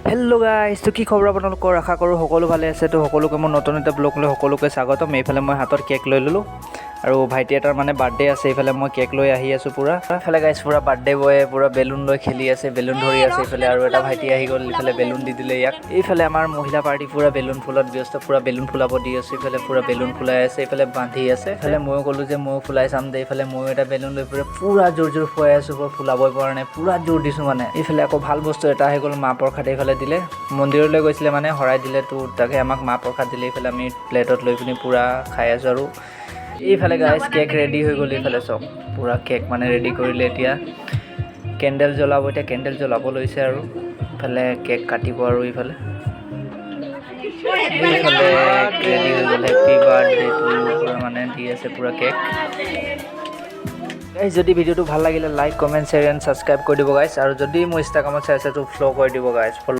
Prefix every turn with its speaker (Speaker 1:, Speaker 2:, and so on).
Speaker 1: Hello' guys, তো কি খবৰ আপোনালোকৰ? আশা কৰোঁ সকলো ভালে আছে। তো সকলোকে মোৰ নতুন এটা ব্লগ লৈ সকলোকে স্বাগতম। এইফালে মই হাতত কেক লৈ ল'লোঁ আৰু ভাইটি এটাৰ মানে বাৰ্থডে আছে। এইফালে মই কেক লৈ আহি আছোঁ পূৰা। এইফালে গাইজ পূৰা বাৰ্থডে বয়ে পূৰা বেলুন লৈ খেলি আছে, বেলুন ধৰি আছে। এইফালে আৰু এটা ভাইটি আহি গ'ল, এইফালে বেলুন দি দিলে ইয়াক। এইফালে আমাৰ মহিলা পাৰ্টি পূৰা বেলুন ফুলত ব্যস্ত, পূৰা বেলুন ফুলাব দি আছে। এইফালে পূৰা বেলুন ফুলাই আছে, এইফালে বান্ধি আছে। এইফালে ময়ো ক'লোঁ যে ময়ো ফুলাই চাম দে। এইফালে ময়ো এটা বেলুন লৈ পূৰা জোৰ জোৰ ফুৱাই আছোঁ, ফুলাবই পৰা নাই, পূৰা জোৰ দিছোঁ মানে। এইফালে আকৌ ভাল বস্তু এটা আহি গ'ল, মাহ প্ৰসাদ এইফালে দিলে। মন্দিৰলৈ গৈছিলে মানে শৰাই দিলে, তো তাকে আমাক মাহ প্ৰসাদ দিলে। এইফালে আমি প্লেটত লৈ পিনি পূৰা খাই আছোঁ। আৰু এইফালে গাইজ কেক ৰেডি হৈ গ'ল। এইফালে চব পূৰা কেক মানে ৰেডি কৰিলে। এতিয়া কেণ্ডেল জ্বলাব, এতিয়া কেণ্ডেল জ্বলাব লৈছে আৰু ইফালে কেক কাটিব। আৰু এইফালে ৰেডি হৈ গ'ল, হেপী বাৰ্থডে টু ইউ পূৰা মানে দি আছে পূৰা কেক। গাইজ যদি ভিডিঅ'টো ভাল লাগিলে like, comment, share and subscribe কৰি দিব গাইজ। আৰু যদি মোৰ ইনষ্টাগ্ৰামত চাই আছে তো ফ'ল' কৰি দিব গাইজ।